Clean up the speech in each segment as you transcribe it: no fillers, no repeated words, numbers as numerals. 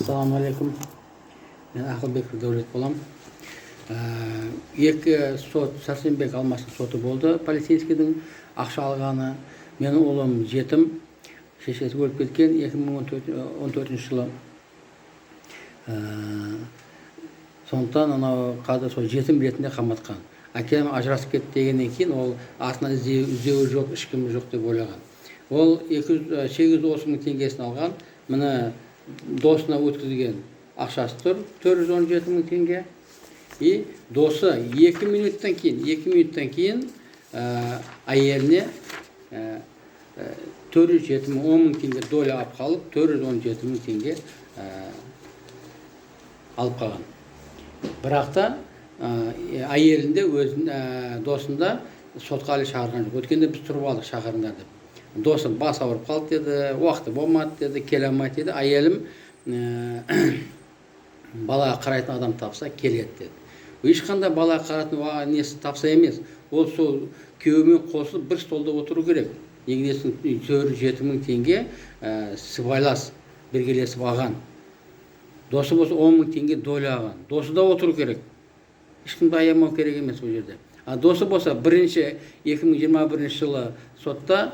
Assalamu alaikum. Men Ақылбек Дәулет болам. Екі сот, Сәрсенбек Алмаштың соты болды. Полицейскийдің ақша алғаны. Менің ұлым жетім. Шешесі өліп кеткен 2014 жылы. Сондықтан анау қазір сол жетім ретінде қаматқан. Әкем ажырасып кетті дегеннен кейін ол артынан іздеуі жоқ, ешкім жоқ деп ойлаған. Ол 830 мың теңгесін алған. Міне досына өткізген ақшасы тұр 417 мың теңге. И досы 2 минуттан кейін әйеліне 407 мың теңге доля алып қалып, 417 мың теңге алып қалған. Бірақ та әйелінде өзінің досында сотқа әлі шақырған жоқ. Өткенде біз тұрып алдық шақырыңдар деп. Досым бас ауырып қалды деді, уақыты болмады деді, келе алмайды деді. Әйелім балаға қарайтын адам тапса келеді деді. Ешқандай балаға қарайтын несі тапса емес. Ол сол күйеуімен қосылып бір столда отыру керек. Негізін 407 мың теңге сыбайлас біргелесіп алған. Досы болса 10 мың теңге доля алған. Досы да отыру керек. Ешкімді аямау керек емес ол жерде. Досы болса 2021 жылы сотта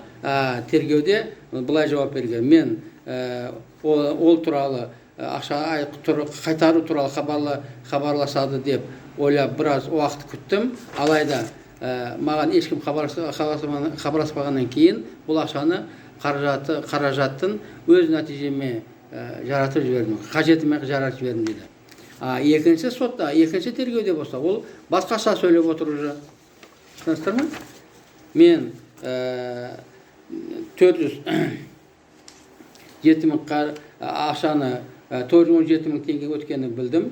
тергеуде былай жауап берген. Мен ол туралы ақша қайтару туралы хабарласады деп ойлап біраз уақыт күттім. Алайда маған ешкім хабарласпағаннан кейін бұл ақшаны қаражаттың өз нәтижеме жаратып жібердім. Қажетіме жаратып жібердім дейді. Екінші сотта, екінші тергеуде болса, ол басқаша сөйлеп отыр уже. Түсінесіздер ме? Мен 407 мың ақшаны 417 мың теңге өткенін білдім.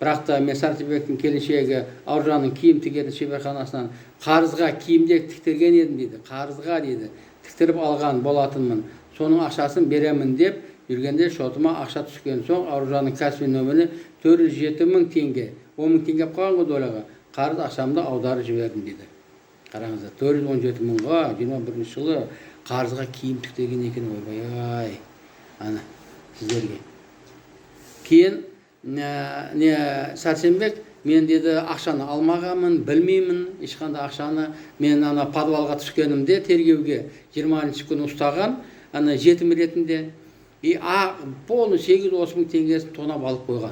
Бірақ та мен Сәрсенбектің келіншегі Ауржанның киім тігетін шеберханасынан қарызға киімдер тіктірген едім дейді. Қарызға дейді. Тіктіріп алған болатынмын. Соның ақшасын беремін деп жүргенде шотыма ақша түскен соң Ауржанның кәсіби нөміріне 407 мың теңге, 10 мың теңге қойған ғой доляға. Қарыз ақшамды аударып жібердім дейді. Қараңыздар, 417 мыңға 21 жылы қарызға киім тіктірген екен, ойбай-ай. Ана сіздерге. Кейін Сәрсенбек мен деді ақшаны алмағанмын, білмеймін, ешқандай ақшаны мен ана подвалға түскенімде тергеуге 20-ші күні ұстаған, ана жетім ретінде и полный 830 мың теңгесін тонап алып қойған.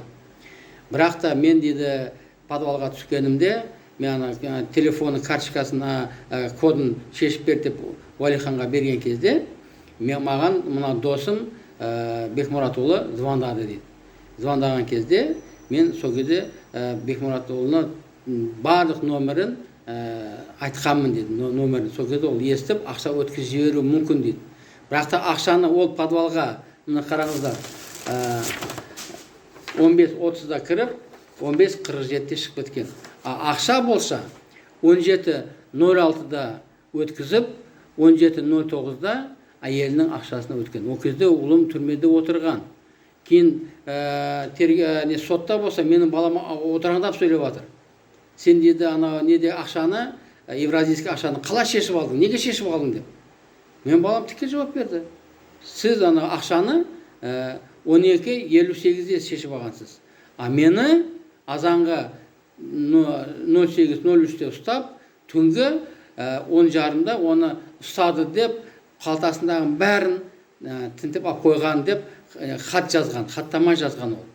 Бірақ та мен деді подвалға түскенімде мен телефоны карточкасына кодын шешіп бер деп Уәлиханға берген кезде маған мына досым Бекмұратұлы звондады дейді. Звондаған кезде мен сол кезде Бекмұратұлына барлық нөмірін айтқанмын дейді. Нөмірін сол кезде ол естіп ақша өткізіп жіберу мүмкін дейді. Бірақ та ақшаны ол подвалға мына қараңыздар 15:30-да кіріп 15:47-де шығып кеткен. Ақша болса 17:06-да өткізіп 17:09-да әйелінің ақшасына өткен. Ол кезде ұлым түрмеде отырған. Кейін сотта болса менің балам отыраңдап сөйлеп жатыр. Сен деді ана неде ақшаны, евразийский ақшаны қалай шешіп алдың? Неге шешіп алдың деп. Мен балам тіке жауап берді. Сіз ана ақшаны 12:58-де шешіп алғансыз. Мені азанға 08:03-де ұстап, түнгі 10:30-да оны ұстады деп, қалтасындағы бәрін тінтіп алып қойған деп хат жазған, хаттама жазған ол.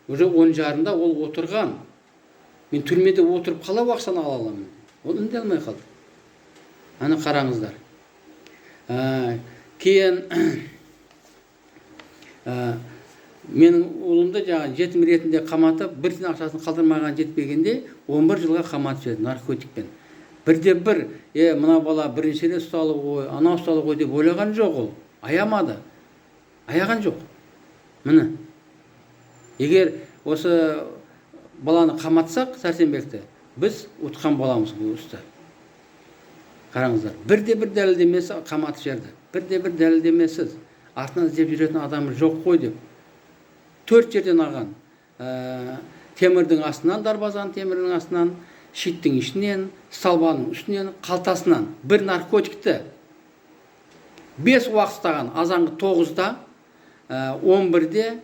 Уже 10:30-да ол отырған. Мен түрмеде отырып қалай ақшаны ала аламын? Ол үнде алмай қалды. Аны қараңыздар. Кейін менің ұлымды жаңа жетім ретінде қаматып, бір тиын ақшасын қалдырмаған жетпегенде 11 жылға қаматып жіберді наркотикпен. Бірде-бір, мына бала бірінші рет ұсталып ғой, ана ұсталып ғой деп ойлаған жоқ ол. Аямады. Аяған жоқ. Міне. Егер осы баланы қаматсақ, Сәрсенбекті, біз ұтқан боламыз бұл істі. Қараңыздар, бірде-бір дәлелдемесі қаматып жіберді. Бірде-бір дәлелдемесіз. Артынан іздеп жүретін адамы жоқ қой деп. 4 жерден алған. Темірдің астынан, дарбазаның темірдің астынан, шиттің ішінен, столбаның үстінен, қалтасынан бір наркотикті 5 уақыт ұстаған. Азанғы 9-да, 11-де,